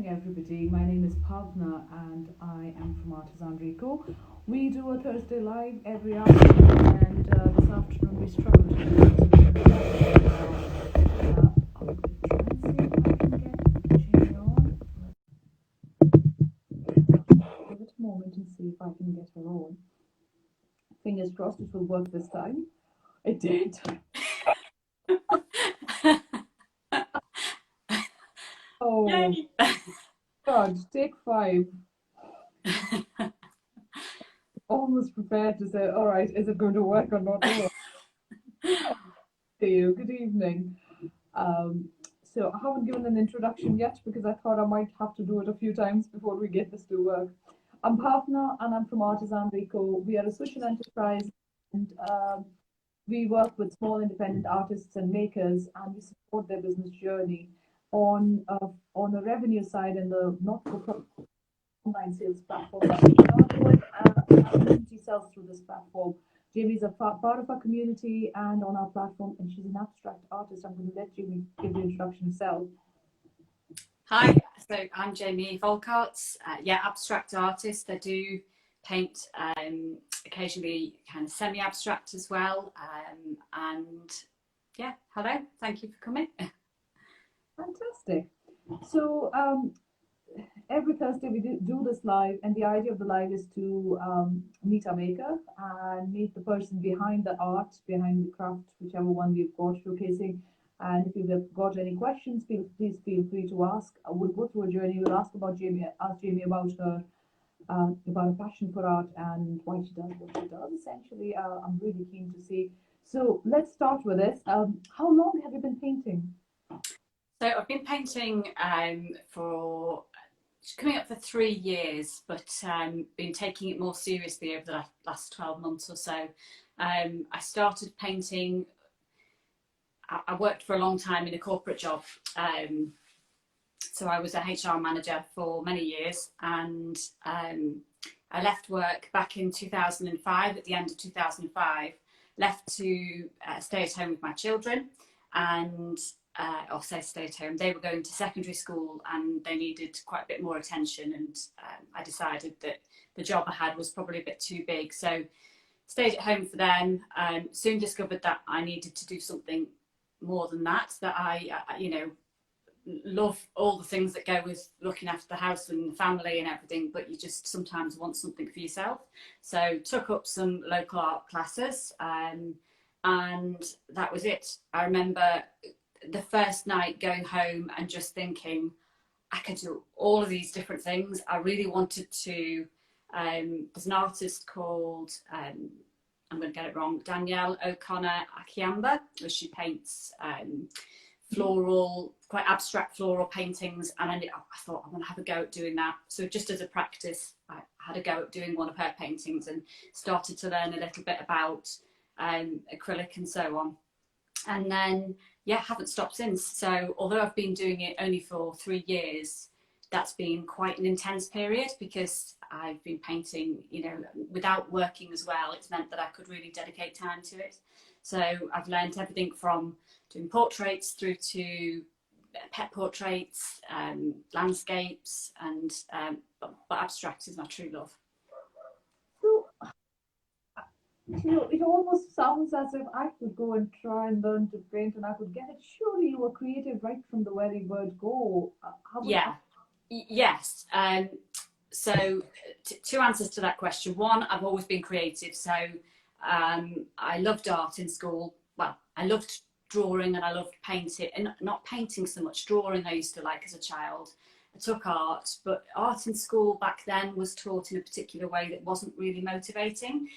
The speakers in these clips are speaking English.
evening, everybody. My name is Pavna and I am from Artisanry Co. We do a Thursday live every afternoon, and this afternoon we struggled to get I'm going to try and see if I can get Jaimie on. Give it a moment and see if I can get her on. Fingers crossed it will work this time. It did. Oh, Yay! God, take 5. Almost prepared to say, all right, is it going to work or not? To you. Good evening. Um, so I haven't given an introduction yet because I thought I might have to do it a few times before we get this to work. I'm Bhavna and I'm from Artisanry Co. We are a social enterprise, and we work with small independent artists and makers, and we support their business journey on a revenue side in the not-for-profit online sales platform that we start with. Our community sells through this platform. Jaimie's a part of our community and on our platform, and she's an abstract artist. I'm going to let Jaimie give the introduction herself. Hi, so I'm Jaimie Volkaerts. Yeah, abstract artist. I do paint occasionally kind of semi-abstract as well. And yeah, hello, thank you for coming. Fantastic. So every Thursday we do this live, and the idea of the live is to meet our maker and meet the person behind the art, behind the craft, whichever one we've got showcasing. And if you've got any questions, please feel free to ask. We'll go through a journey. We'll ask Jaimie about her about a passion for art and why she does what she does. Essentially, I'm really keen to see. So let's start with this. How long have you been painting? So I've been painting for coming up for 3 years, but been taking it more seriously over the last 12 months or so. I started painting. I worked for a long time in a corporate job. So I was a HR manager for many years, and I left work back in 2005, at the end of 2005, left to stay at home with my children, and or say stay at home. They were going to secondary school and they needed quite a bit more attention, and I decided that the job I had was probably a bit too big. So stayed at home for them. Soon discovered that I needed to do something more than that, that I love all the things that go with looking after the house and the family and everything, but you just sometimes want something for yourself. So took up some local art classes, and that was it. I remember the first night going home and just thinking I could do all of these different things. I really wanted to. There's an artist called I'm going to get it wrong, Danielle O'Connor Akiamba, where she paints floral, quite abstract floral paintings, and I thought I want to have a go at doing that. So just as a practice, I had a go at doing one of her paintings and started to learn a little bit about acrylic and so on. And then, yeah, haven't stopped since. So although I've been doing it only for 3 years, that's been quite an intense period because I've been painting, without working as well. It's meant that I could really dedicate time to it. So I've learned everything from doing portraits through to pet portraits, landscapes, and but abstract is my true love. So, it almost sounds as if I could go and try and learn to paint and I could get it. Surely you were creative right from the very word go. Yes. So two answers to that question. One, I've always been creative. So I loved art in school. Well, I loved drawing and I loved painting, and not painting so much, drawing I used to like as a child. I took art, but art in school back then was taught in a particular way that wasn't really motivating.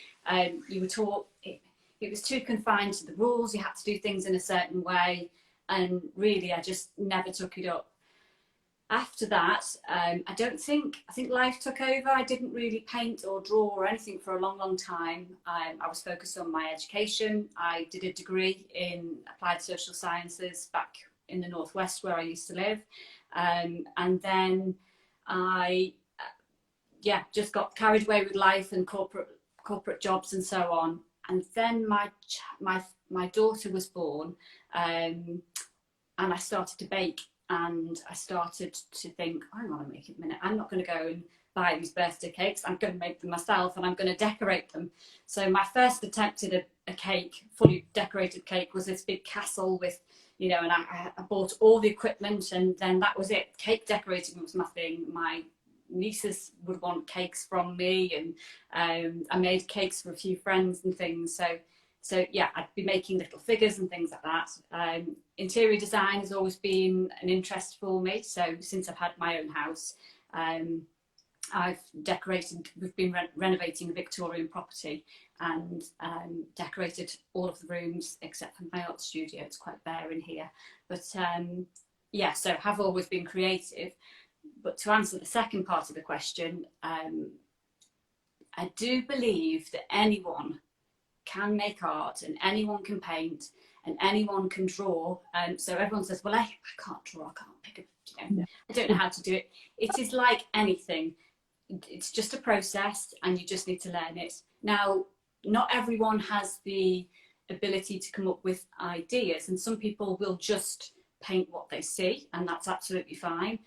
You were taught, it was too confined to the rules. You had to do things in a certain way, and really I just never took it up. After that, I think life took over. I didn't really paint or draw or anything for a long time. I was focused on my education. I did a degree in applied social sciences back in the northwest where I used to live, and then I just got carried away with life and corporate jobs and so on. And then my daughter was born, and I started to bake. and I started to think, hang on a minute, I'm not going to go and buy these birthday cakes. I'm going to make them myself, and I'm going to decorate them. So my first attempt at a cake, fully decorated cake, was this big castle with, you know, and I bought all the equipment, and then that was it. Cake decorating was my thing. My nieces would want cakes from me, and I made cakes for a few friends and things. So yeah, I'd be making little figures and things like that. Interior design has always been an interest for me. So since I've had my own house, I've decorated, we've been renovating a Victorian property, and decorated all of the rooms except for my art studio. It's quite bare in here. But yeah, so have always been creative. But to answer the second part of the question, I do believe that anyone can make art, and anyone can paint, and anyone can draw. So everyone says, well, I can't draw, I can't pick a, you know, I don't know how to do it. It is like anything. It's just a process, and you just need to learn it. Now, not everyone has the ability to come up with ideas, and some people will just paint what they see, and that's absolutely fine.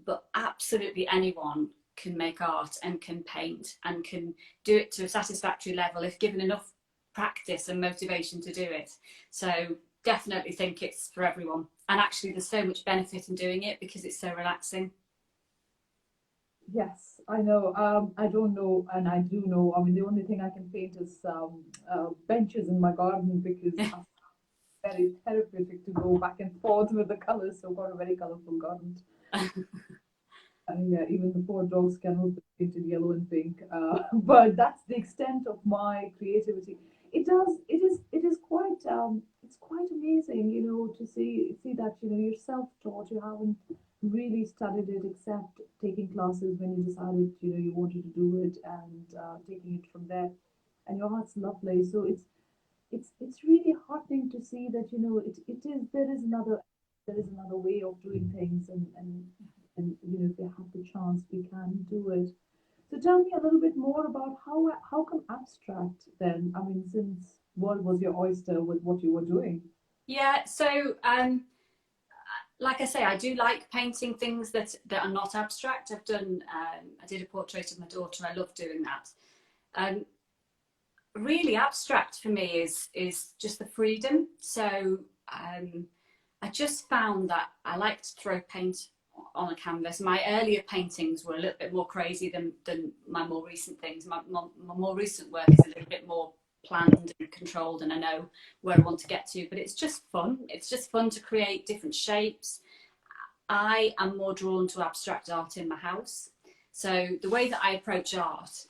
But absolutely anyone can make art and can paint and can do it to a satisfactory level if given enough practice and motivation to do it. So definitely think it's for everyone, and actually there's so much benefit in doing it because it's so relaxing. Yes, I know. I don't know, and I do know. I mean, the only thing I can paint is benches in my garden because I'm very therapeutic to go back and forth with the colors. So I've got a very colorful garden. And yeah, even the poor dog's kennels are painted yellow and pink. But that's the extent of my creativity. It is quite, it's quite amazing, you know, to see that, you know, you're self-taught. You haven't really studied it except taking classes when you decided, you know, you wanted to do it, and taking it from there. And your heart's lovely. So it's really heartening to see that, you know, it is there is another way of doing things, and you know, if we have the chance we can do it. So tell me a little bit more about how come abstract then? I mean, since world was your oyster with what you were doing. Yeah, so like I say, I do like painting things that are not abstract. I did a portrait of my daughter. I love doing that. Really abstract for me is just the freedom. So I just found that I like to throw paint on a canvas. My earlier paintings were a little bit more crazy than my more recent things. My more recent work is a little bit more planned and controlled, and I know where I want to get to, but it's just fun. It's just fun to create different shapes. I am more drawn to abstract art in my house. So the way that I approach art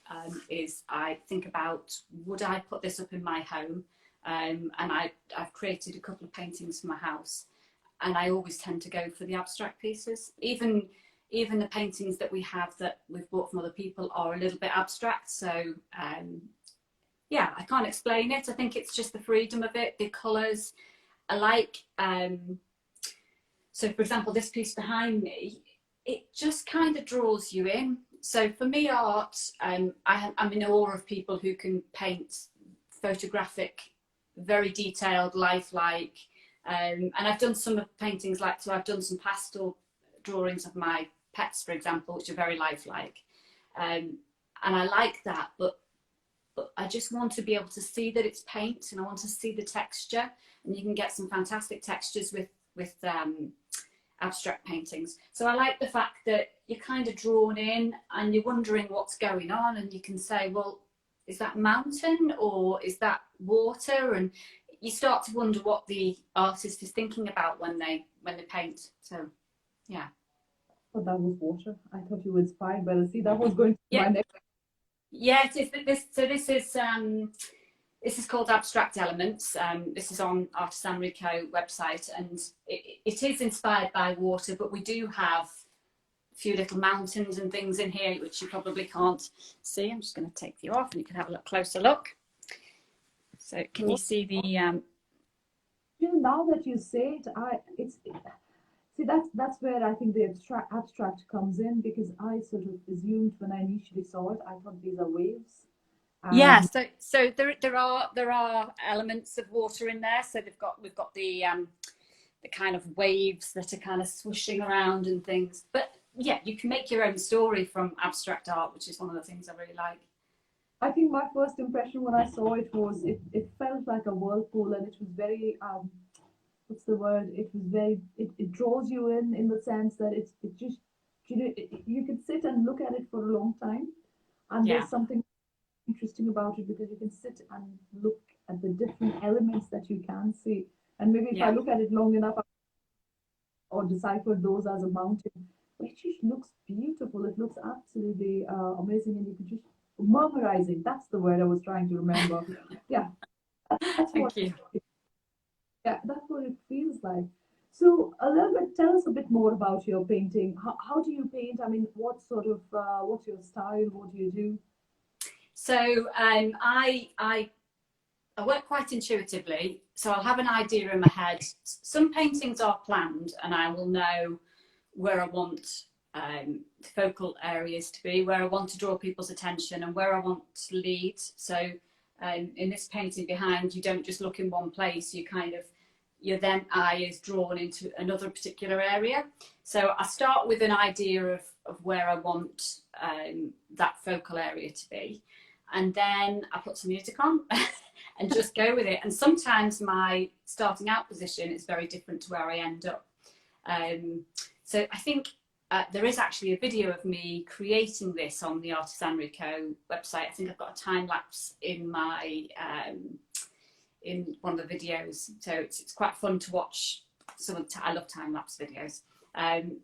is I think about, would I put this up in my home? And I've created a couple of paintings for my house, and I always tend to go for the abstract pieces. Even the paintings that we have that we've bought from other people are a little bit abstract. So yeah, I can't explain it. I think it's just the freedom of it, the colours. I like, so for example, this piece behind me, it just kind of draws you in. So for me, art, I'm in awe of people who can paint photographic, very detailed, lifelike. And I've done some of paintings like, so I've done some pastel drawings of my pets, for example, which are very lifelike. And I like that, but I just want to be able to see that it's paint, and I want to see the texture. And you can get some fantastic textures with abstract paintings. So I like the fact that you're kind of drawn in and you're wondering what's going on, and you can say, well, is that mountain or is that water? And you start to wonder what the artist is thinking about when they paint. So yeah. Oh, that was water. I thought you were inspired by the sea. That was going to be my next. Yeah, it is. This is called Abstract Elements. This is on Artisanry Co website, and it is inspired by water, but we do have a few little mountains and things in here which you probably can't see. I'm just going to take you off and you can have a closer look. So can you see the... You know, now that you say it, see, that's where I think the abstract comes in, because I sort of assumed when I initially saw it, I thought these are waves. Yeah, so there are elements of water in there. So we've got the the kind of waves that are kind of swooshing around and things. But yeah, you can make your own story from abstract art, which is one of the things I really like. I think my first impression when I saw it was it felt like a whirlpool, and it was very what's the word? It was very it draws you in the sense that it just you could sit and look at it for a long time, and Yeah, there's something interesting about it because you can sit and look at the different elements that you can see. And maybe if I yeah. look at it long enough or decipher those as a mountain, but it just looks beautiful. It looks absolutely amazing, and you could just murmurizing. That's the word I was trying to remember. Yeah, that's what. Thank you. Yeah, that's what it feels like. So, a little bit, tell us a bit more about your painting. How do you paint? I mean, what sort of, what's your style? What do you do? So I work quite intuitively. So I'll have an idea in my head. Some paintings are planned, and I will know where I want focal areas to be, where I want to draw people's attention, and where I want to lead. So in this painting behind, you don't just look in one place. You kind of your then eye is drawn into another particular area. So I start with an idea of where I want that focal area to be, and then I put some music on and just go with it. And sometimes my starting out position is very different to where I end up. So I think there is actually a video of me creating this on the Artisanry Co website. I think I've got a time lapse in my in one of the videos, so it's quite fun to watch. I love time lapse videos.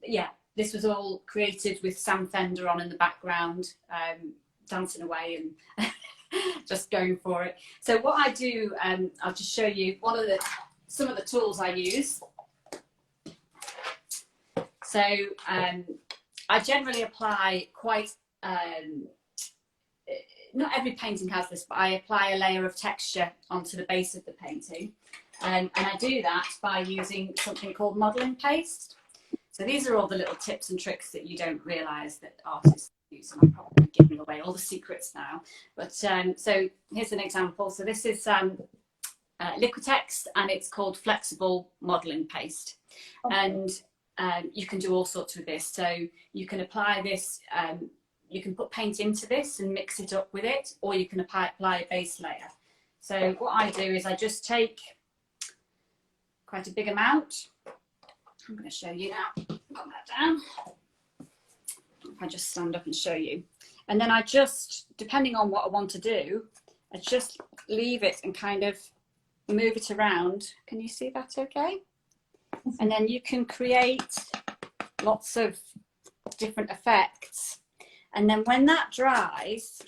Yeah, this was all created with Sam Fender on in the background, dancing away and just going for it. So what I do, I'll just show you some of the tools I use. So I generally apply quite, not every painting has this, but I apply a layer of texture onto the base of the painting. And I do that by using something called modelling paste. So these are all the little tips and tricks that you don't realise that artists use. And I'm probably giving away all the secrets now. But so here's an example. So this is Liquitex, and it's called flexible modelling paste. Okay. And you can do all sorts with this. So you can apply this, you can put paint into this and mix it up with it, or you can apply a base layer. So what I do is I just take quite a big amount. I'm going to show you now. Put that down. If I just stand up and show you. And then I just, depending on what I want to do, I just leave it and kind of move it around. Can you see that okay? And then you can create lots of different effects. And then when that dries,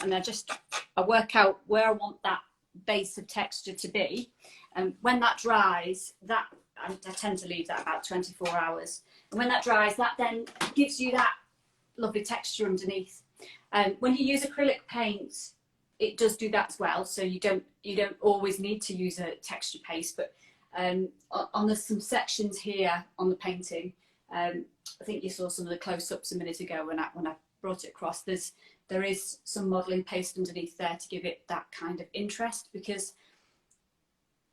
and I work out where I want that base of texture to be. And when that dries, I tend to leave that about 24 hours. And when that dries, that then gives you that lovely texture underneath. When you use acrylic paint, it does do that as well. So you don't always need to use a texture paste, but on some sections here on the painting, I think you saw some of the close-ups a minute ago when I brought it across. There is some modelling paste underneath there to give it that kind of interest, because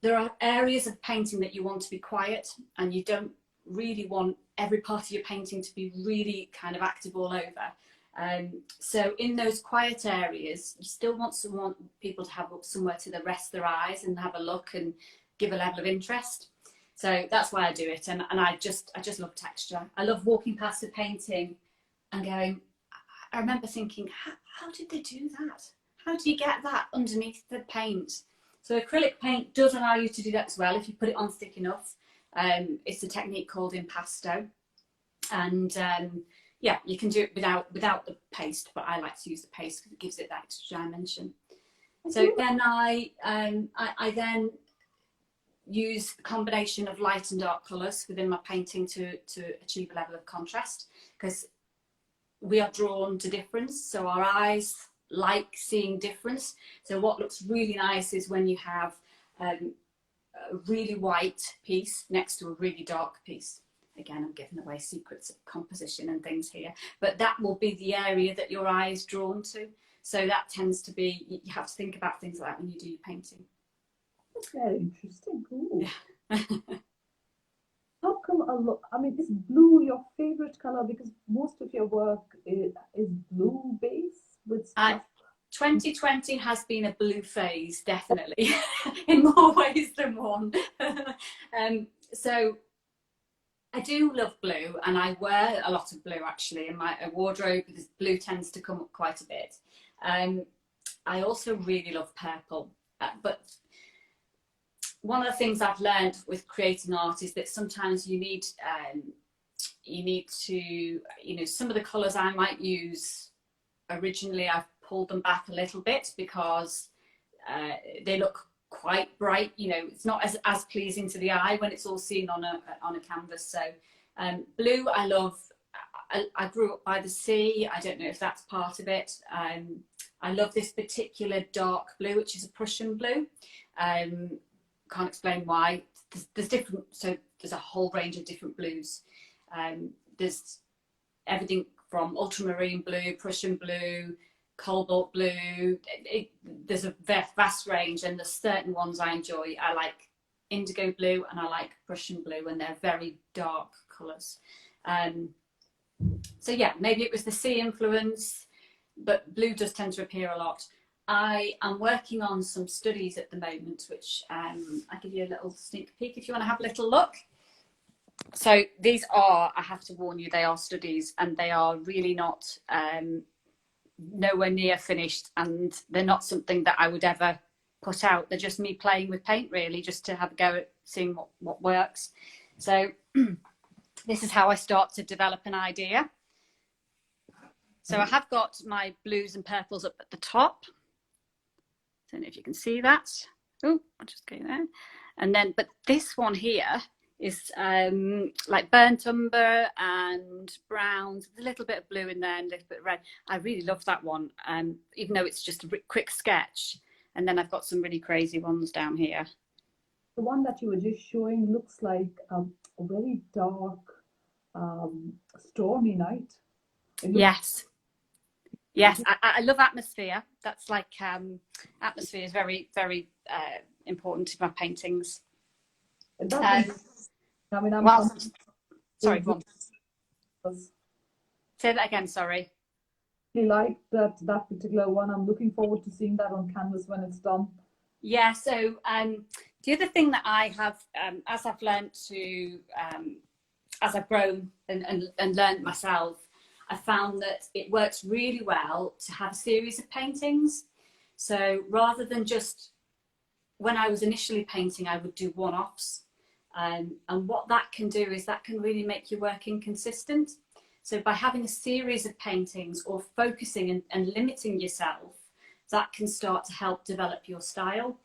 there are areas of painting that you want to be quiet, and you don't really want every part of your painting to be really kind of active all over. So in those quiet areas, you still want people to have somewhere to rest their eyes and have a look and give a level of interest. So that's why I do it, and I just love texture. I love walking past a painting and going, I remember thinking, how did they do that? How do you get that underneath the paint? So acrylic paint does allow you to do that as well if you put it on thick enough. It's a technique called impasto, and yeah, you can do it without the paste, but I like to use the paste because it gives it that extra dimension. So then I then use a combination of light and dark colours within my painting to achieve a level of contrast, because we are drawn to difference, so our eyes like seeing difference. So what looks really nice is when you have a really white piece next to a really dark piece. Again, I'm giving away secrets of composition and things here, but that will be the area that your eye is drawn to. So that tends to be, you have to think about things like that when you do your painting. That's very interesting. Cool. Yeah. blue a lot. I mean, is blue your favorite color? Because most of your work is blue base with stuff. 2020 has been a blue phase, definitely, in more ways than one. So I do love blue, and I wear a lot of blue actually in my wardrobe, because blue tends to come up quite a bit. I also really love purple, but one of the things I've learned with creating art is that sometimes you need to, you know, some of the colours I might use originally, I've pulled them back a little bit because they look quite bright. You know, it's not as pleasing to the eye when it's all seen on a canvas. So blue, I love. I grew up by the sea. I don't know if that's part of it. I love this particular dark blue, which is a Prussian blue. Can't explain why. There's different. So there's a whole range of different blues. There's everything from ultramarine blue, Prussian blue, cobalt blue. There's a vast range, and there's certain ones I enjoy. I like indigo blue and I like Prussian blue, and they're very dark colours. So yeah, maybe it was the sea influence, but blue does tend to appear a lot. I am working on some studies at the moment, which I'll give you a little sneak peek if you want to have a little look. So these are, I have to warn you, they are studies, and they are really not nowhere near finished, and they're not something that I would ever put out. They're just me playing with paint, really, just to have a go at seeing what works. So this is how I start to develop an idea. So I have got my blues and purples up at the top. I don't know if you can see that. Oh, I'll just go there. And then, but this one here is like burnt umber and browns, a little bit of blue in there and a little bit of red. I really love that one, even though it's just a quick sketch. And then I've got some really crazy ones down here. The one that you were just showing looks like a very dark, stormy night. Yes. Yes, I love atmosphere. That's like, atmosphere is very, very important to my paintings. I mean, sorry, go on. Say that again, sorry. I like that particular one. I'm looking forward to seeing that on canvas when it's done. Yeah, so the other thing that I have, as I've learned to, as I've grown and learned myself, I found that it works really well to have a series of paintings. So rather than just, when I was initially painting, I would do one-offs. And what that can do is that can really make your work inconsistent. So by having a series of paintings or focusing and limiting yourself, that can start to help develop your style.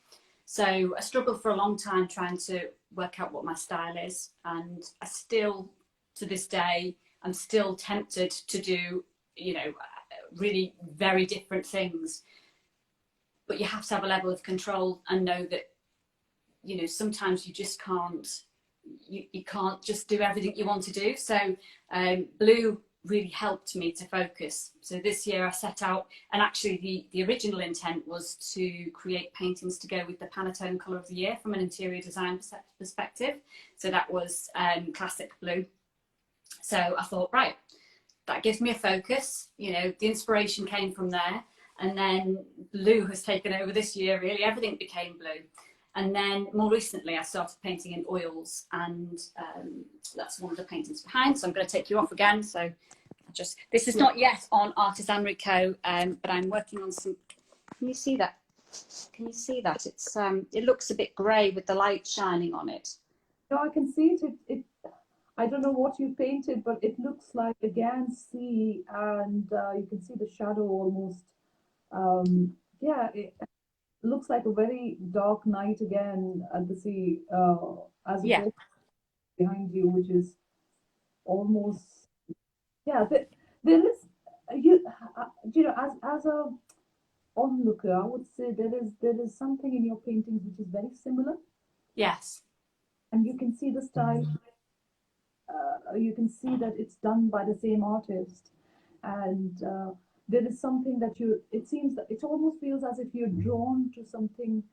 So I struggled for a long time trying to work out what my style is. And I still, to this day, I'm still tempted to do, you know, really very different things. But you have to have a level of control and know that, you know, sometimes you just can't, you can't just do everything you want to do. So blue really helped me to focus. So this year I set out, and actually the original intent was to create paintings to go with the Pantone colour of the year from an interior design perspective. So that was classic blue. So I thought, right, that gives me a focus. You know, the inspiration came from there. And then blue has taken over this year, really. Everything became blue. And then more recently, I started painting in oils, and that's one of the paintings behind. So I'm going to take you off again. So this is not yet on Artisanry Co, but I'm working on some. Can you see that? Can you see that? It's it looks a bit grey with the light shining on it. No, I can see it. I don't know what you painted, but it looks like, again, sea, and you can see the shadow almost. Yeah, it looks like a very dark night again at the sea, as opposed to behind you, which is almost, yeah. There is, you know, as a onlooker, I would say there is something in your paintings which is very similar. Yes. And you can see the style. You can see that it's done by the same artist, and there is something that it seems that it almost feels as if you're drawn to something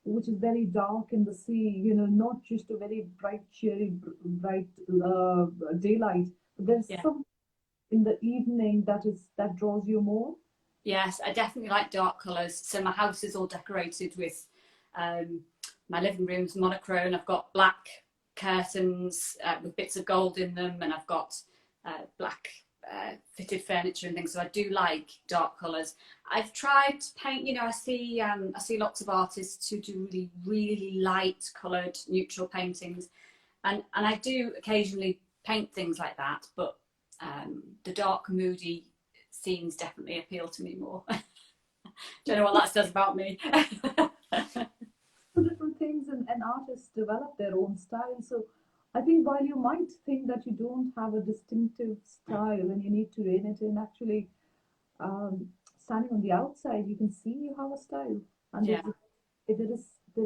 which is very dark in the sea, not just a very bright, cheery, bright daylight, but there's Yeah. some in the evening that draws you more. Yes, I definitely like dark colours. So my house is all decorated with my living room's monochrome. I've got black curtains with bits of gold in them, and I've got black fitted furniture and things. So I do like dark colours. I've tried to paint. I see lots of artists who do really, really light coloured neutral paintings, and I do occasionally paint things like that. But the dark, moody scenes definitely appeal to me more. Don't know what that says about me. Different things, and artists develop their own style. So I think while you might think that you don't have a distinctive style and you need to rein it in, actually, um, standing on the outside, you can see you have a style, and Yeah. there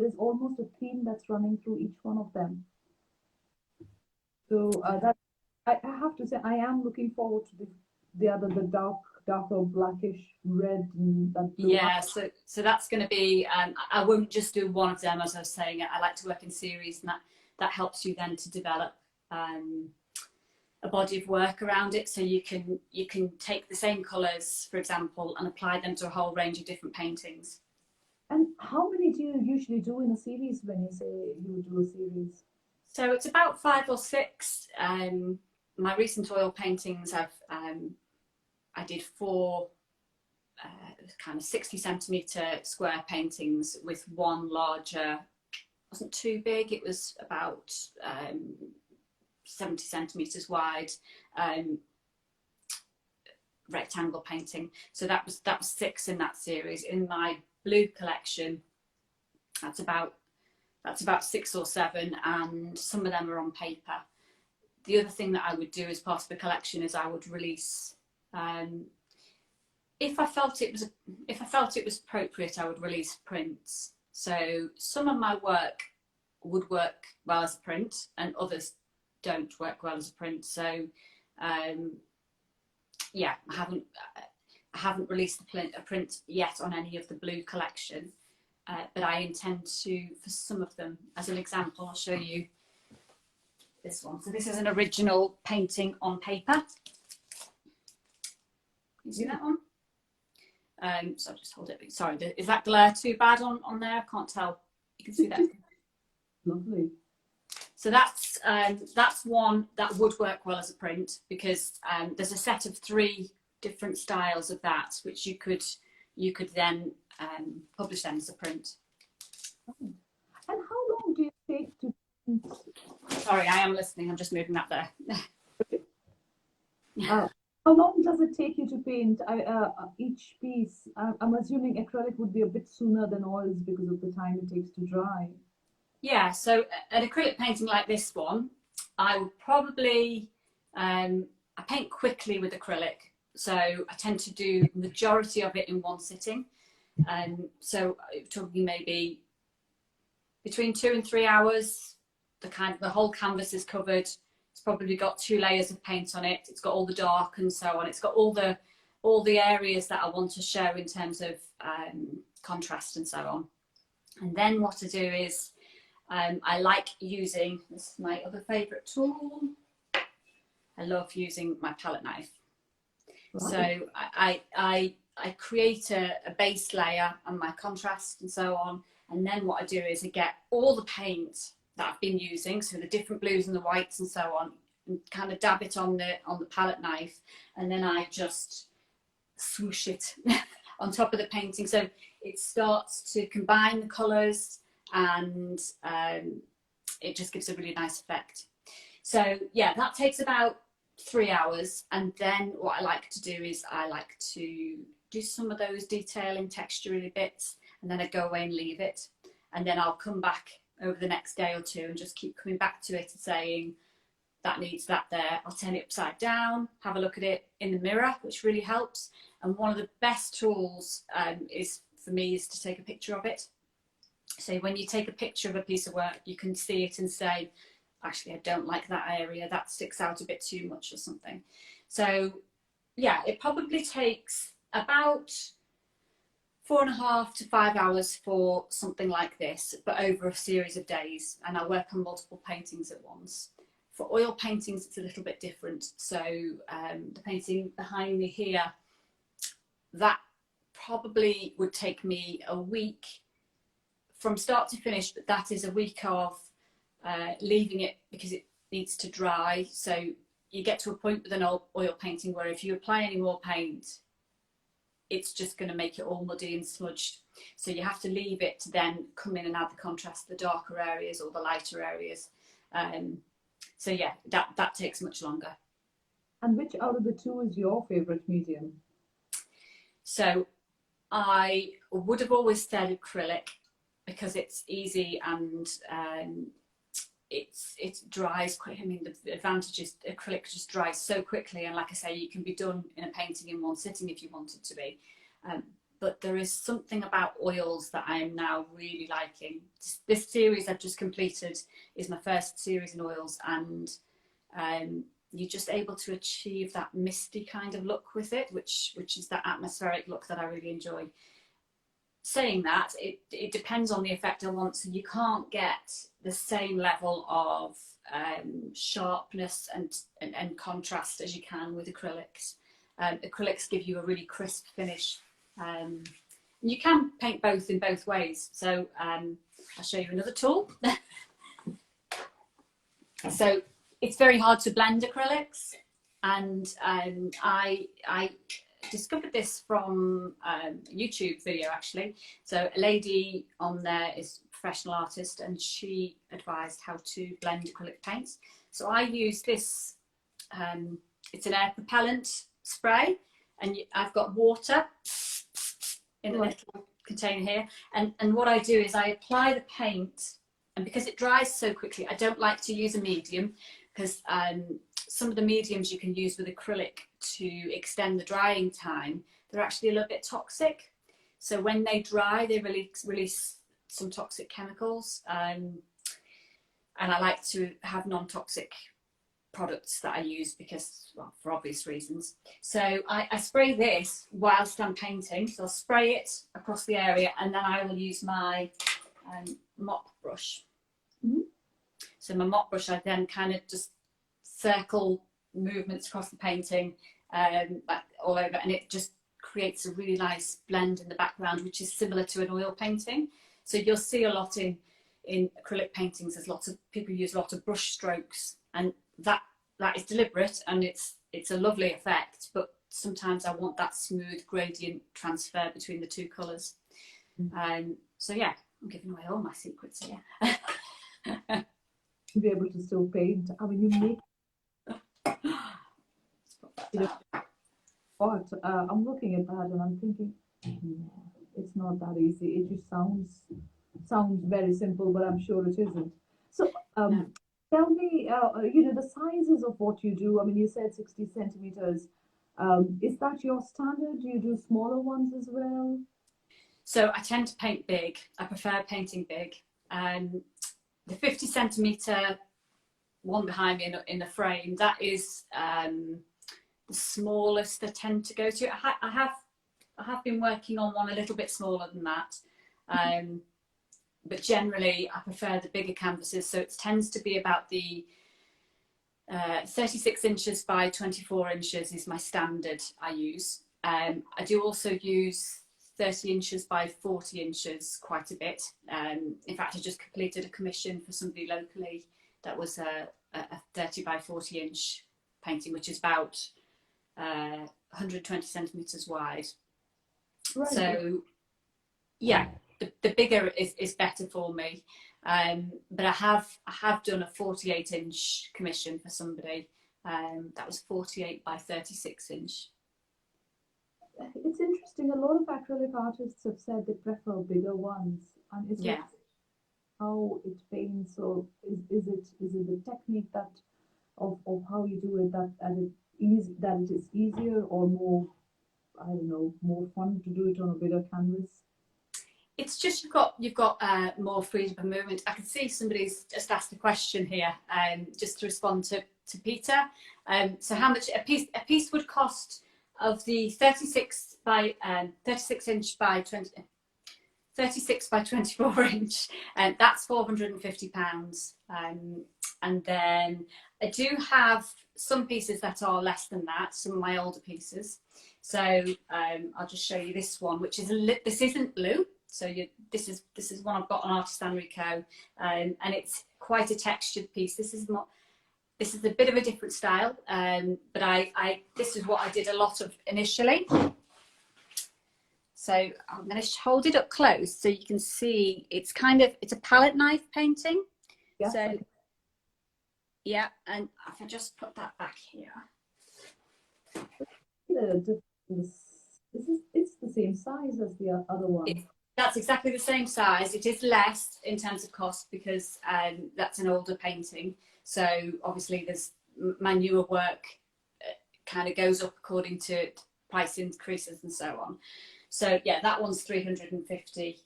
is almost a theme that's running through each one of them. So that I have to say, I am looking forward to the darker blackish red and that blue. Yeah, so that's going to be. I won't just do one of them, as I was saying. I like to work in series, and that helps you then to develop a body of work around it. So you can take the same colours, for example, and apply them to a whole range of different paintings. And how many do you usually do in a series when you say you do a series? So it's about 5 or 6. My recent oil paintings, I did 4 kind of 60 centimetre square paintings with one larger, wasn't too big, it was about 70 centimetres wide, rectangle painting. So that was 6 in that series. In my blue collection, that's about 6 or 7, and some of them are on paper. The other thing that I would do as part of the collection is I would release, if I felt it was appropriate, I would release prints. So some of my work would work well as a print, and others don't work well as a print. So yeah, I haven't released a print yet on any of the blue collection, but I intend to for some of them. As an example, I'll show you this one. So this is an original painting on paper. You see that one? So I'll just hold it. Sorry, is that glare too bad on there? I can't tell. You can see that. Lovely. So that's one that would work well as a print, because there's a set of 3 different styles of that which you could then publish them as a print. And how long do you take to paint? Sorry, I am listening. I'm just moving that there. How long does it take you to paint each piece? I'm assuming acrylic would be a bit sooner than oils because of the time it takes to dry. Yeah, so an acrylic painting like this one, I would probably, I paint quickly with acrylic. So I tend to do the majority of it in one sitting. So talking maybe between 2 and 3 hours, the whole canvas is covered. It's probably got 2 layers of paint on it. It's got all the dark and so on. It's got all the areas that I want to show in terms of contrast and so on. And then what I do is I like using, this is my other favourite tool. I love using my palette knife. Right. So I create a base layer and my contrast and so on. And then what I do is I get all the paint that I've been using, so the different blues and the whites and so on, and kind of dab it on the palette knife, and then I just swoosh it on top of the painting, so it starts to combine the colours, and it just gives a really nice effect. So yeah, that takes about 3 hours, and then what I like to do is I like to do some of those detailing texturey bits, and then I go away and leave it, and then I'll come back over the next day or 2 and just keep coming back to it and saying that needs that there. I'll turn it upside down, have a look at it in the mirror, which really helps. And one of the best tools is to take a picture of it. So when you take a picture of a piece of work, you can see it and say, actually, I don't like that area, that sticks out a bit too much or something. So yeah, it probably takes about 4.5 to 5 hours for something like this, but over a series of days, and I work on multiple paintings at once. For oil paintings, it's a little bit different. So the painting behind me here, that probably would take me a week from start to finish, but that is a week of leaving it because it needs to dry. So you get to a point with an oil painting where if you apply any more paint, it's just going to make it all muddy and smudged. So you have to leave it to then come in and add the contrast, the darker areas or the lighter areas. So yeah, that takes much longer. And which out of the two is your favourite medium? So I would have always said acrylic because it's easy and it dries quick. I mean, the advantage is acrylic just dries so quickly, and like I say, you can be done in a painting in one sitting if you wanted to be. But there is something about oils that I am now really liking. This series I've just completed is my first series in oils, and you're just able to achieve that misty kind of look with it, which is that atmospheric look that I really enjoy. Saying that, it depends on the effect I want, so you can't get the same level of sharpness and contrast as you can with acrylics. Acrylics give you a really crisp finish. You can paint both in both ways. So I'll show you another tool. So it's very hard to blend acrylics, and I discovered this from a YouTube video actually. So a lady on there is a professional artist, and she advised how to blend acrylic paints. So I use this, it's an air propellant spray, and I've got water in a little container here, and what I do is I apply the paint, and because it dries so quickly, I don't like to use a medium, because some of the mediums you can use with acrylic to extend the drying time, they're actually a little bit toxic. So when they dry, they release some toxic chemicals. And I like to have non-toxic products that I use because, well, for obvious reasons. So I spray this whilst I'm painting. So I'll spray it across the area, and then I will use my mop brush. Mm-hmm. So my mop brush, I then kind of just circle movements across the painting all over, and it just creates a really nice blend in the background, which is similar to an oil painting. So you'll see a lot in acrylic paintings, there's lots of people use a lot of brush strokes, and that is deliberate, and it's a lovely effect, but sometimes I want that smooth gradient transfer between the two colours. So yeah, I'm giving away all my secrets here. To be able to still paint, I mean, you make but I'm looking at that and I'm thinking, it's not that easy. It just sounds very simple, but I'm sure it isn't. So tell me, the sizes of what you do. I mean, you said 60 centimeters. Is that your standard? Do you do smaller ones as well? So I tend to paint big. I prefer painting big. The 50 centimeter one behind me in the frame, that is the smallest I tend to go to. I have been working on one a little bit smaller than that, but generally I prefer the bigger canvases. So it tends to be about the 36 inches by 24 inches is my standard I use. I do also use 30 inches by 40 inches quite a bit. In fact, I just completed a commission for somebody locally that was a 30 by 40 inch painting, which is about 120 centimeters wide. Right. So yeah, the bigger is better for me. But I have done a 48 inch commission for somebody. That was 48 by 36 inch. It's interesting. A lot of acrylic artists have said they prefer bigger ones, and is it how it paints, or is it the technique that of how you do it that it is easier or more, I don't know, more fun to do it on a bigger canvas? It's just you've got more freedom of movement. I can see somebody's just asked a question here, just to respond to Peter. So how much a piece would cost of the 36 inch by 20, 36 by 24 inch, and that's £450. And then I do have some pieces that are less than that, some of my older pieces. So I'll just show you this one, which is this isn't blue. So this is one I've got on Artisanry Co, and it's quite a textured piece. This is a bit of a different style, but this is what I did a lot of initially. So I'm going to hold it up close so you can see it's a palette knife painting. Yeah. So yeah, and if I just put that back here. It's the same size as the other one. That's exactly the same size. It is less in terms of cost because that's an older painting. So obviously there's my newer work kind of goes up according to price increases and so on. So yeah, that one's 350.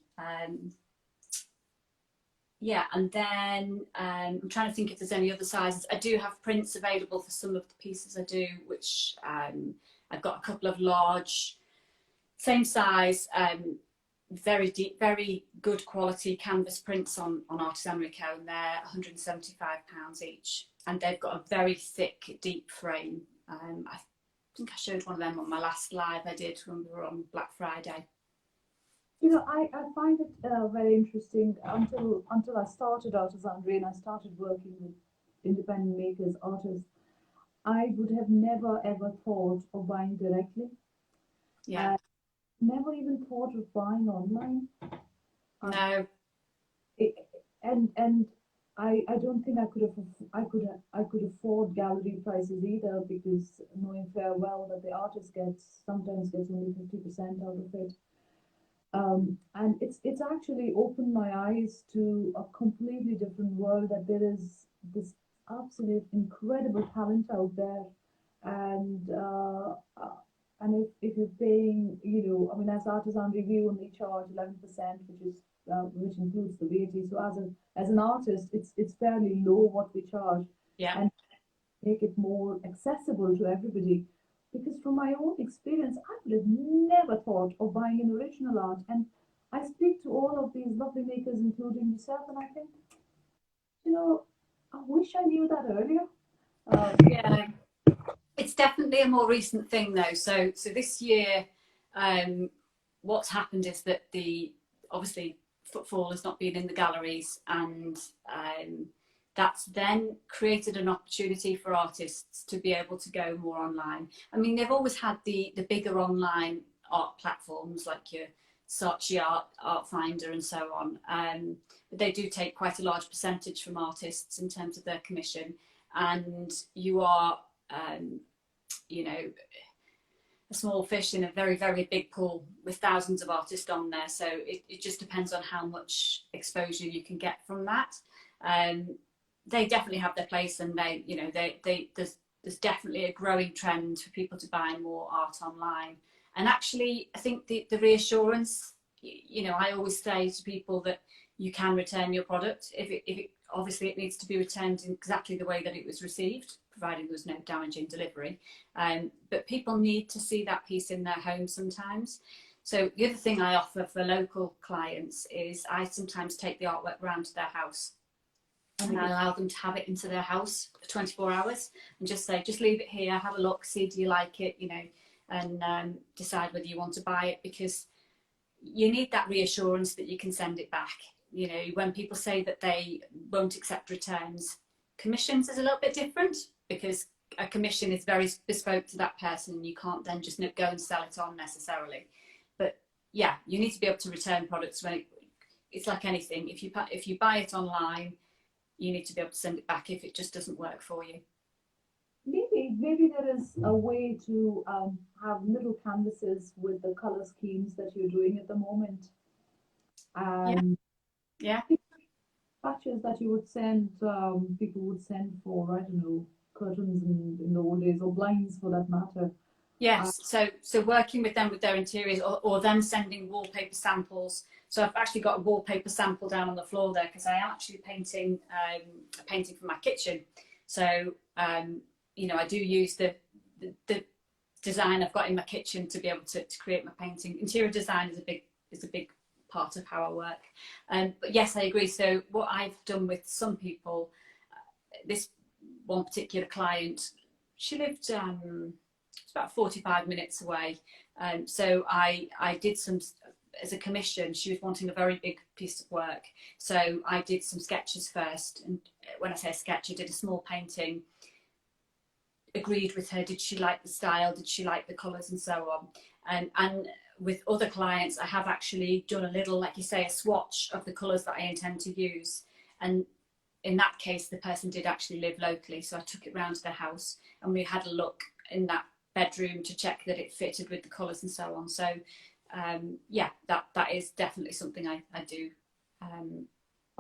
Yeah, and then I'm trying to think if there's any other sizes. I do have prints available for some of the pieces I do, which I've got a couple of large, same size, very deep, very good quality canvas prints on Artisanry Co, and they're £175 each. And they've got a very thick, deep frame. I think I showed one of them on my last live I did when we were on Black Friday. You know, I find it very interesting until I started Artisanry and I started working with independent makers, artists. I would have never ever thought of buying directly. Yeah. Never even thought of buying online. No. And I don't think I could afford gallery prices either, because knowing fair well that the artist sometimes gets only 50% out of it. And it's actually opened my eyes to a completely different world, that there is this absolute incredible talent out there. And if you're paying, you know, I mean, as Artisanry, we only charge 11%, which includes the VAT. So as an artist, it's fairly low what we charge. Yeah. And make it more accessible to everybody. Because from my own experience, I would have never thought of buying an original art. And I speak to all of these lovely makers, including yourself, and I think, you know, I wish I knew that earlier. Yeah, it's definitely a more recent thing though. So this year, what's happened is that obviously footfall has not been in the galleries, and that's then created an opportunity for artists to be able to go more online. I mean, they've always had the bigger online art platforms like your Saatchi Art Finder and so on, but they do take quite a large percentage from artists in terms of their commission, and you are you know, a small fish in a very, very big pool with thousands of artists on there. So it just depends on how much exposure you can get from that. They definitely have their place, and there's definitely a growing trend for people to buy more art online. And actually, I think the reassurance, you know, I always say to people that you can return your product if it obviously it needs to be returned in exactly the way that it was received, providing there was no damage in delivery. But people need to see that piece in their home sometimes. So the other thing I offer for local clients is I sometimes take the artwork round to their house, and I allow them to have it into their house for 24 hours and just say, just leave it here, have a look, see do you like it, you know, and decide whether you want to buy it, because you need that reassurance that you can send it back. You know, when people say that they won't accept returns, commissions is a little bit different, because a commission is very bespoke to that person, and you can't then just go and sell it on necessarily. But yeah, you need to be able to return products when it's like anything. If you buy it online, you need to be able to send it back if it just doesn't work for you. Maybe there is a way to have little canvases with the color schemes that you're doing at the moment. Yeah. Patches that you would send, people would send for, I don't know, curtains in the old days, or blinds for that matter. Yes, so working with them with their interiors, or them sending wallpaper samples. So I've actually got a wallpaper sample down on the floor there, because I am actually painting a painting for my kitchen. So you know, I do use the design I've got in my kitchen to be able to create my painting. Interior design is a big part of how I work. But yes, I agree. So what I've done with some people, this one particular client, she lived it's about 45 minutes away. So I did some, as a commission, she was wanting a very big piece of work. So I did some sketches first. And when I say a sketch, I did a small painting, agreed with her, did she like the style, did she like the colours and so on. And with other clients, I have actually done a little, like you say, a swatch of the colours that I intend to use. And in that case, the person did actually live locally. So I took it round to their house and we had a look in that bedroom to check that it fitted with the colours and so on. So yeah, that is definitely something I do.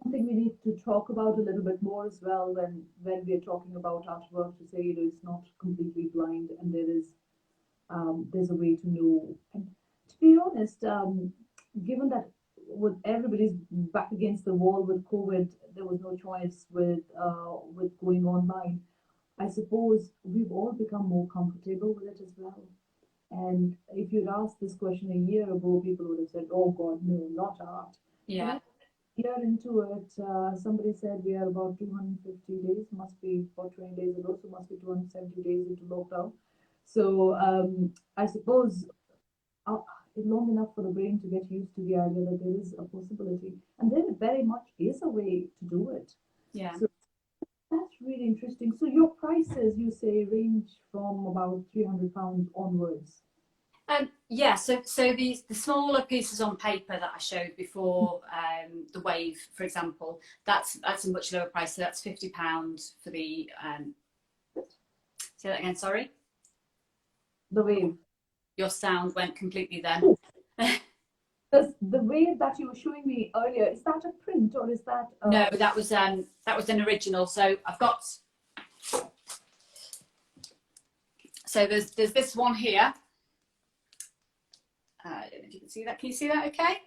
Something we need to talk about a little bit more as well when we're talking about artwork, to say, it's not completely blind, and there's a way to know. And to be honest, given that with everybody's back against the wall with COVID, there was no choice with going online. I suppose we've all become more comfortable with it as well. And if you'd asked this question a year ago, people would have said, "Oh God, no, not art." Yeah. Year into it, somebody said we are about 250 days, must be about 20 days ago, so must be 270 days into lockdown. So I suppose long enough for the brain to get used to the idea that there is a possibility, and there very much is a way to do it. Yeah. So that's really interesting. So your prices, you say, range from about £300 onwards. Yeah, so the smaller pieces on paper that I showed before, the wave, for example, that's a much lower price. So that's £50 for the. Say that again. Sorry. The wave. Your sound went completely then. The wave that you were showing me earlier, is that a print or is that? No, that was an original. So I've got. So there's this one here. I don't know if you can see that. Can you see that okay?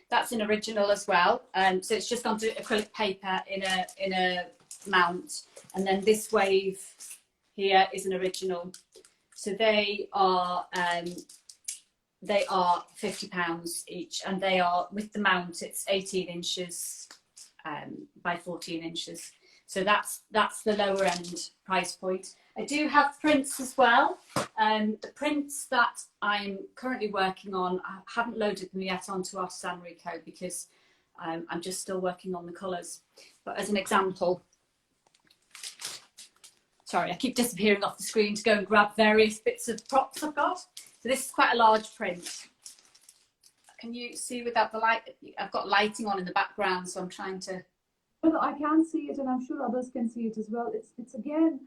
That's an original as well. So it's just onto acrylic paper in a mount. And then this wave here is an original. So they are £50 each, and they are, with the mount, it's 18 inches by 14 inches. So that's the lower end price point. I do have prints as well. The prints that I'm currently working on, I haven't loaded them yet onto Artisanry Co because I'm just still working on the colours. But as an example, sorry, I keep disappearing off the screen to go and grab various bits of props I've got. So this is quite a large print. Can you see without the light? I've got lighting on in the background, so I'm trying to. Well, I can see it, and I'm sure others can see it as well. It's again,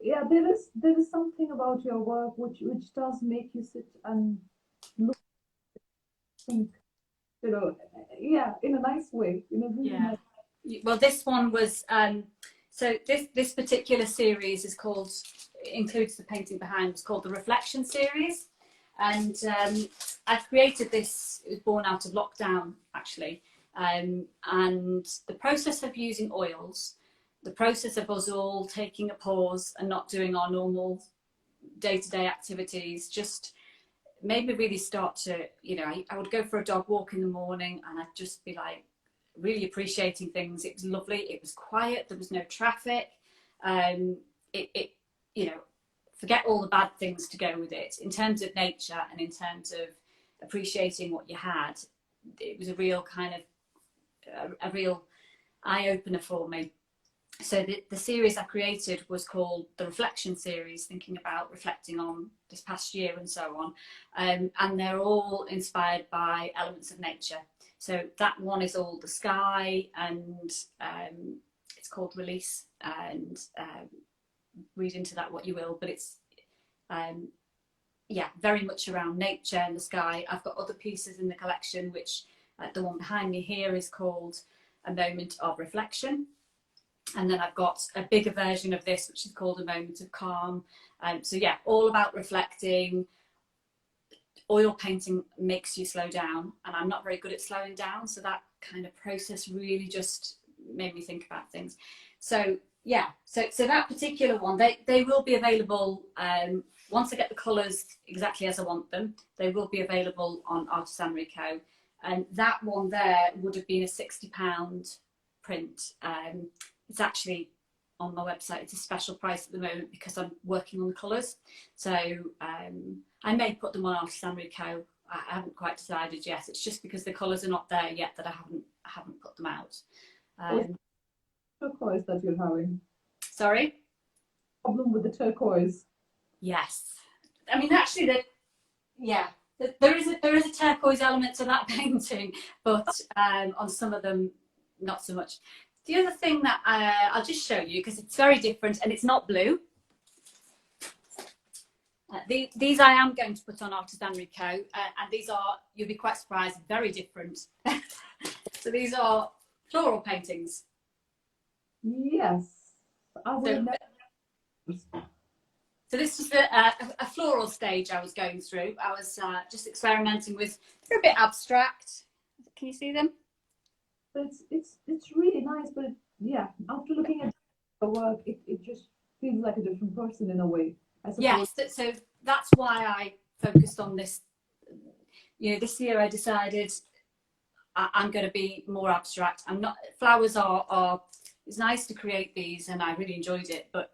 yeah. There is something about your work which does make you sit and look, think, yeah, in a nice way, in a really nice. Well, this one was. So this particular series is called, includes the painting behind, it's called the Reflection series. And I've created this, it was born out of lockdown actually. And the process of using oils, the process of us all taking a pause and not doing our normal day-to-day activities, just made me really start to, I would go for a dog walk in the morning and I'd just be like, really appreciating things. It was lovely. It was quiet. There was no traffic. Forget all the bad things to go with it. In terms of nature and in terms of appreciating what you had, it was a real kind of a real eye opener for me. So the series I created was called the Reflection series, thinking about reflecting on this past year and so on. And they're all inspired by elements of nature. So that one is all the sky, and it's called Release, and read into that what you will, but it's very much around nature and the sky. I've got other pieces in the collection, which the one behind me here is called A Moment of Reflection. And then I've got a bigger version of this, which is called A Moment of Calm. So yeah, all about reflecting. Oil painting makes you slow down, and I'm not very good at slowing down, so that kind of process really just made me think about things. So yeah, so that particular one, they will be available once I get the colours exactly as I want them, they will be available on Artisanry Co. And that one there would have been a £60 print. It's actually on my website. It's a special price at the moment because I'm working on the colours. So I may put them on Artisanry Co. I haven't quite decided yet. It's just because the colours are not there yet that I haven't put them out. Turquoise that you're having. Sorry? Problem with the turquoise. Yes. I mean, actually, there is a turquoise element to that painting, but on some of them, not so much. The other thing that I'll just show you, because it's very different and it's not blue. These I am going to put on Artisanry Co. And these are, you'll be quite surprised, very different. So these are floral paintings. Yes. So this was a floral stage I was going through. I was just experimenting with, they're a bit abstract. Can you see them? It's really nice, but yeah, after looking at the work, it just feels like a different person in a way. Yes, so that's why I focused on this. You know, this year I decided I'm going to be more abstract. I'm not, flowers are it's nice to create these and I really enjoyed it, but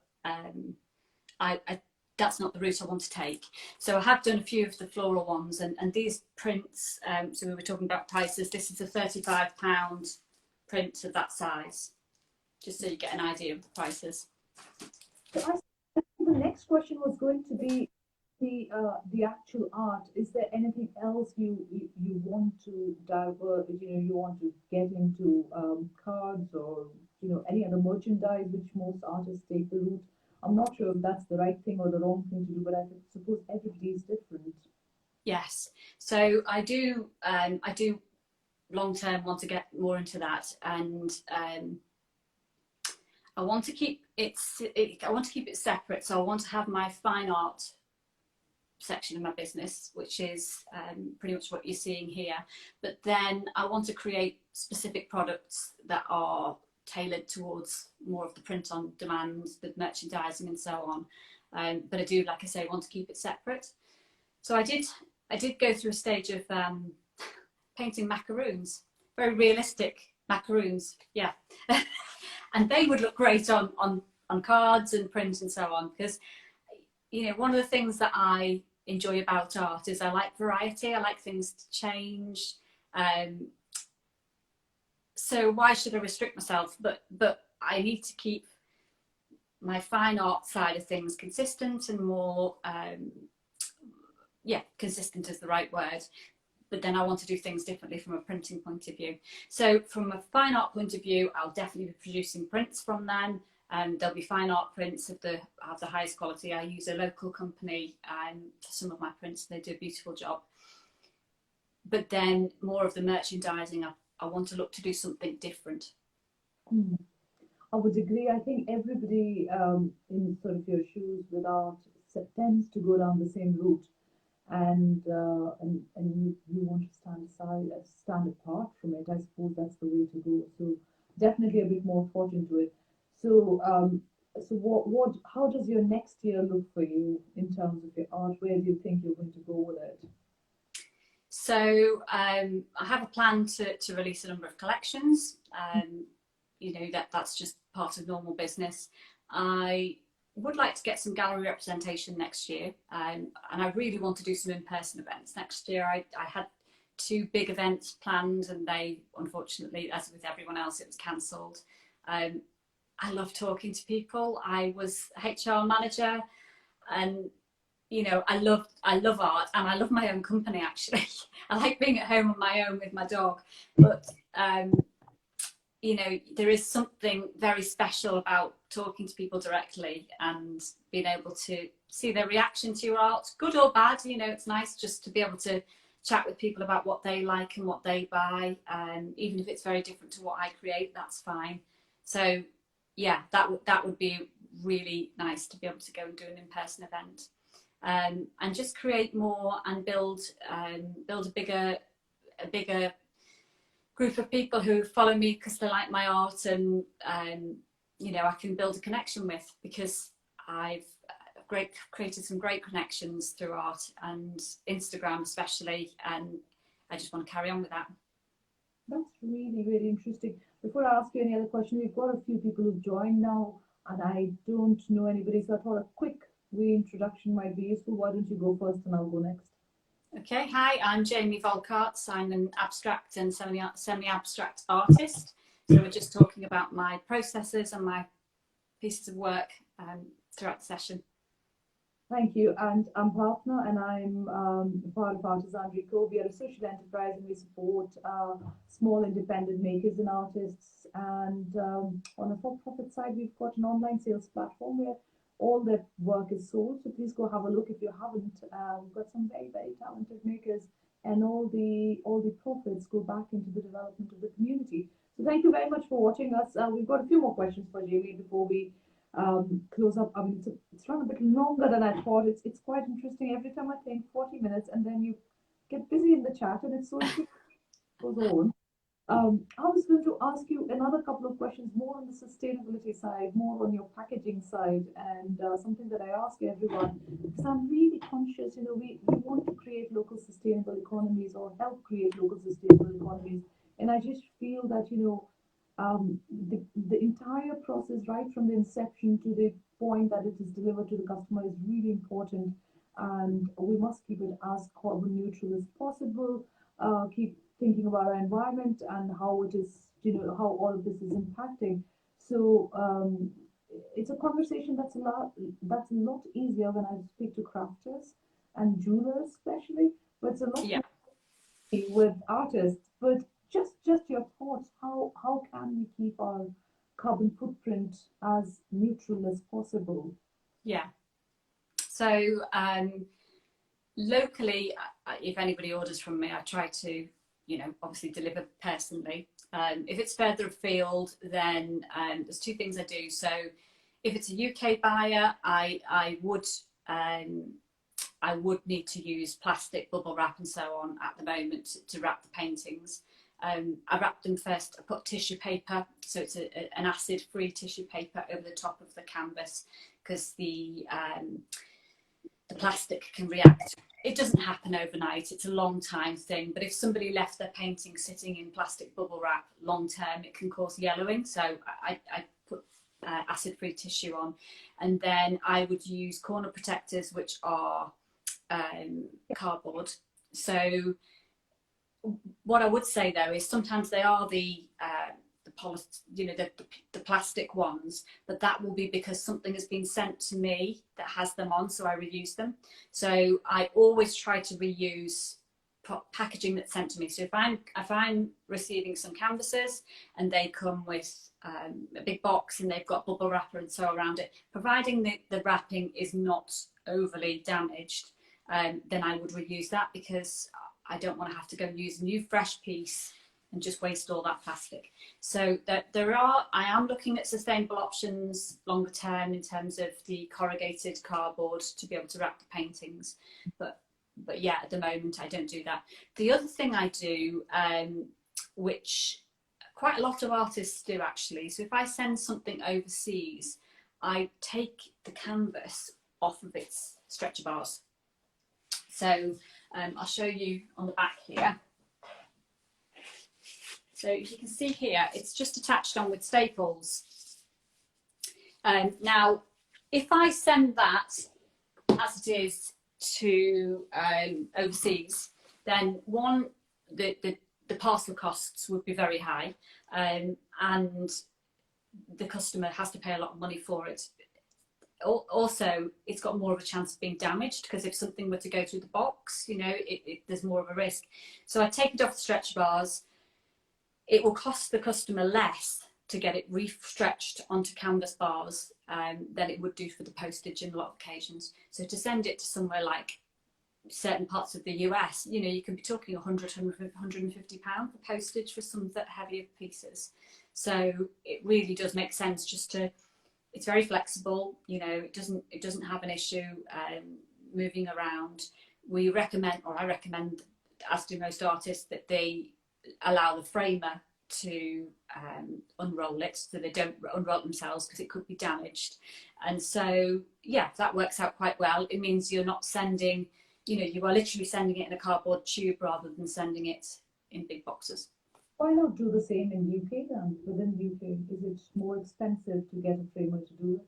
that's not the route I want to take. So I have done a few of the floral ones and these prints, so we were talking about prices, this is a £35 print of that size, just so you get an idea of the prices. So the next question was going to be the actual art. Is there anything else you want to divert, you want to get into cards or any other merchandise which most artists take the route? I'm not sure if that's the right thing or the wrong thing to do, but I suppose everybody is different. Yes, so I do long term want to get more into that, and I want to keep it separate. So I want to have my fine art section of my business, which is pretty much what you're seeing here. But then I want to create specific products that are tailored towards more of the print on demand, the merchandising and so on. But I do, like I say, want to keep it separate. So I did go through a stage of painting macaroons, very realistic macaroons, yeah. And they would look great on cards and print and so on, because one of the things that I enjoy about art is I like variety. I like things to change. So why should I restrict myself? But I need to keep my fine art side of things consistent and more, consistent is the right word. But then I want to do things differently from a printing point of view. So from a fine art point of view, I'll definitely be producing prints from them. There'll be fine art prints of the highest quality. I use a local company for some of my prints. They do a beautiful job. But then more of the merchandising, I want to look to do something different. I would agree. I think everybody in sort of your shoes with art tends to go down the same route, and you want to stand apart from it. I suppose that's the way to go. So definitely a bit more thought into it. So how does your next year look for you in terms of your art? Where do you think you're going to go with it? So I have a plan to release a number of collections. That's just part of normal business. I would like to get some gallery representation next year, and I really want to do some in-person events next year. I had 2 big events planned, and they, unfortunately, as with everyone else, it was cancelled. I love talking to people. I was HR manager, and I love art, and I love my own company, actually. I like being at home on my own with my dog, but there is something very special about talking to people directly and being able to see their reaction to your art, good or bad. It's nice just to be able to chat with people about what they like and what they buy, and even if it's very different to what I create, that's fine. So yeah, that would be really nice to be able to go and do an in-person event, and just create more and build a bigger group of people who follow me because they like my art, and I can build a connection with, because I've created some great connections through art and Instagram especially, and I just want to carry on with that. That's really, really interesting. Before I ask you any other question, we've got a few people who've joined now, and I don't know anybody, so I thought a quick reintroduction might be useful. Why don't you go first and I'll go next? Okay, hi, I'm Jaimie Volkaerts. I'm an abstract and semi-abstract artist. So we're just talking about my processes and my pieces of work throughout the session. Thank you. And I'm Bhavna, and I'm part of Artisanry Co. We are a social enterprise, and we support small independent makers and artists. And on a for-profit side, we've got an online sales platform where all their work is sold. So please go have a look if you haven't. We've got some very, very talented makers, and all the profits go back into the development of the community. So thank you very much for watching us. We've got a few more questions for Jaimie before we close up. I mean, it's run a bit longer than I thought. It's quite interesting. Every time I think 40 minutes, and then you get busy in the chat, and it's so interesting. Goes on. I was going to ask you another couple of questions, more on the sustainability side, more on your packaging side, and something that I ask everyone, because I'm really conscious, you know, we want to create local sustainable economies or help create local sustainable economies. And I just feel that, you know, the entire process, right from the inception to the point that it is delivered to the customer, is really important. And we must keep it as carbon neutral as possible, keep thinking about our environment and how it is, you know, how all of this is impacting. So it's a conversation that's a lot easier when I speak to crafters and jewelers especially, but it's a lot more with artists. But just your thoughts, how can we keep our carbon footprint as neutral as possible? Yeah. So locally, if anybody orders from me, I try to, you know, obviously deliver personally. If it's further afield, then there's two things I do. So if it's a UK buyer, I would need to use plastic bubble wrap and so on at the moment to wrap the paintings. I wrap them first. I put tissue paper, so it's an acid-free tissue paper over the top of the canvas, because the plastic can react. It doesn't happen overnight, it's a long time thing, but if somebody left their painting sitting in plastic bubble wrap long term, it can cause yellowing. So I put acid-free tissue on, and then I would use corner protectors, which are cardboard. So what I would say though is sometimes they are the plastic ones, but that will be because something has been sent to me that has them on, so I reuse them. So I always try to reuse packaging that's sent to me. So if I'm receiving some canvases and they come with a big box and they've got bubble wrapper and so around it, providing the wrapping is not overly damaged, then I would reuse that, because I don't want to have to go and use a new fresh piece and just waste all that plastic. So I am looking at sustainable options longer term in terms of the corrugated cardboard to be able to wrap the paintings. But yeah, at the moment I don't do that. The other thing I do, which quite a lot of artists do actually, so if I send something overseas, I take the canvas off of its stretcher bars. So I'll show you on the back here. So if you can see here, it's just attached on with staples. Now, if I send that as it is to overseas, then the parcel costs would be very high, and the customer has to pay a lot of money for it. Also, it's got more of a chance of being damaged, because if something were to go through the box, you know, there's more of a risk. So I take it off the stretch bars. It will cost the customer less to get it re-stretched onto canvas bars than it would do for the postage in a lot of occasions. So to send it to somewhere like certain parts of the US, you know, you can be talking £100, £150 for postage for some of the heavier pieces. So it really does make sense just to, it's very flexible, you know, it doesn't have an issue moving around. We recommend, or I recommend, as do most artists, that they allow the framer to unroll it, so they don't unroll it themselves because it could be damaged. And so, yeah, that works out quite well. It means you're not sending, you are literally sending it in a cardboard tube rather than sending it in big boxes. Why not do the same in UK then? Within UK, is it more expensive to get a framer to do it?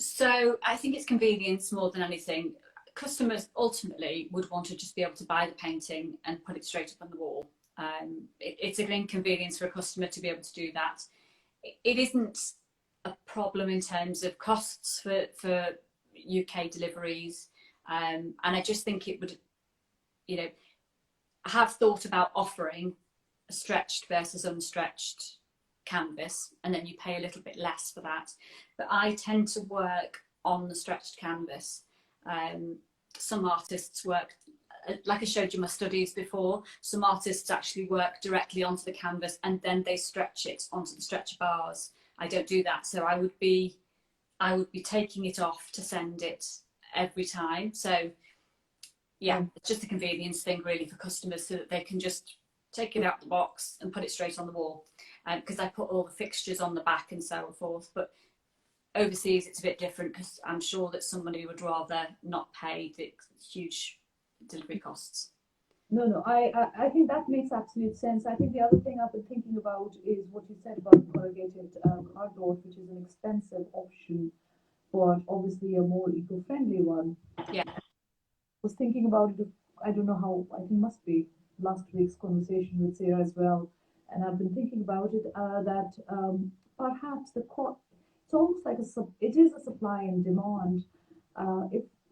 So I think it's convenience more than anything. Customers ultimately would want to just be able to buy the painting and put it straight up on the wall. It's an inconvenience for a customer to be able to do that. It isn't a problem in terms of costs for UK deliveries. And I just think it would, I have thought about offering a stretched versus unstretched canvas, and then you pay a little bit less for that. But I tend to work on the stretched canvas. Some artists work, like I showed you my studies before, some artists actually work directly onto the canvas and then they stretch it onto the stretcher bars. I don't do that, so I would be taking it off to send it every time. So yeah, it's just a convenience thing really for customers, so that they can just take it out the box and put it straight on the wall, because I put all the fixtures on the back and so forth. But overseas it's a bit different, because I'm sure that somebody would rather not pay the huge delivery costs. No, I think that makes absolute sense. I think the other thing I've been thinking about is what you said about corrugated cardboard, which is an expensive option, but obviously a more eco-friendly one. Yeah. I was thinking about it, I don't know how, I think it must be last week's conversation with Sarah as well, and I've been thinking about it, that perhaps it's almost like it is a supply and demand.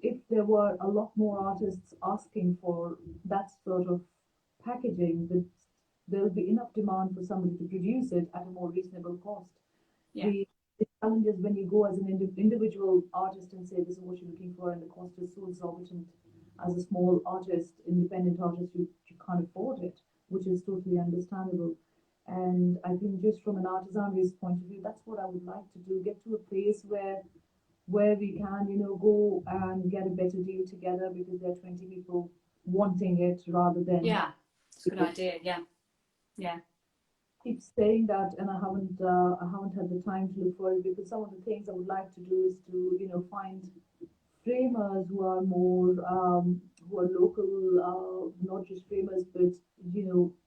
If there were a lot more artists asking for that sort of packaging, that there'll be enough demand for somebody to produce it at a more reasonable cost. Yeah. The challenge is when you go as an individual artist and say this is what you're looking for, and the cost is so exorbitant. As a small artist, independent artist, you can't afford it, which is totally understandable. And I think just from an artisanry's point of view, that's what I would like to do, get to a place where we can, go and get a better deal together, because there are 20 people wanting it rather than. Yeah, it's a good idea. Yeah. Keep saying that, and I haven't had the time to look for it, because some of the things I would like to do is to, find framers who are more, who are local, not just framers, but,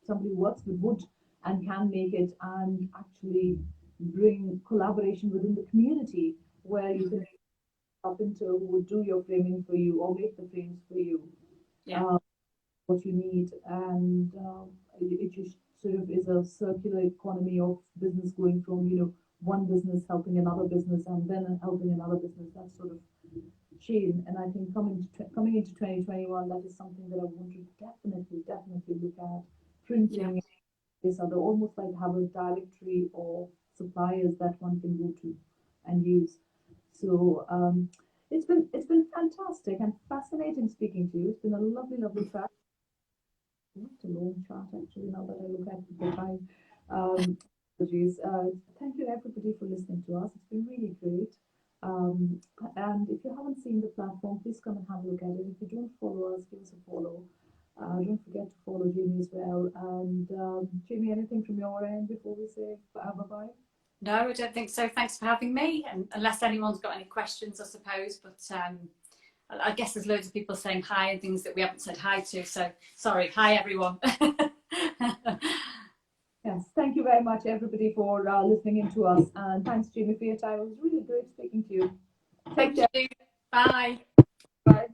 somebody who works with wood and can make it, and actually bring collaboration within the community, where you can carpenter who would do your framing for you or make the frames for you. Yeah. What you need, and it just sort of is a circular economy of business going from, one business helping another business and then helping another business, that sort of chain. And I think coming into 2021, that is something that I want to definitely look at. Printing this other, almost like have a directory of suppliers that one can go to and use. So it's been fantastic and fascinating speaking to you. It's been a lovely chat. Not a long chat actually, now that I look at the time. Thank you everybody for listening to us. It's been really great. And if you haven't seen the platform, please come and have a look at it. If you don't follow us, give us a follow. Don't forget to follow Jaimie as well. And Jaimie, anything from your end before we say bye-bye? No, I don't think so. Thanks for having me. And unless anyone's got any questions, I suppose. But I guess there's loads of people saying hi and things that we haven't said hi to. So sorry. Hi, everyone. Yes, thank you very much, everybody, for listening in to us. And thanks, Jaimie, for your time. It was really great speaking to you. Thank you. Bye. Bye.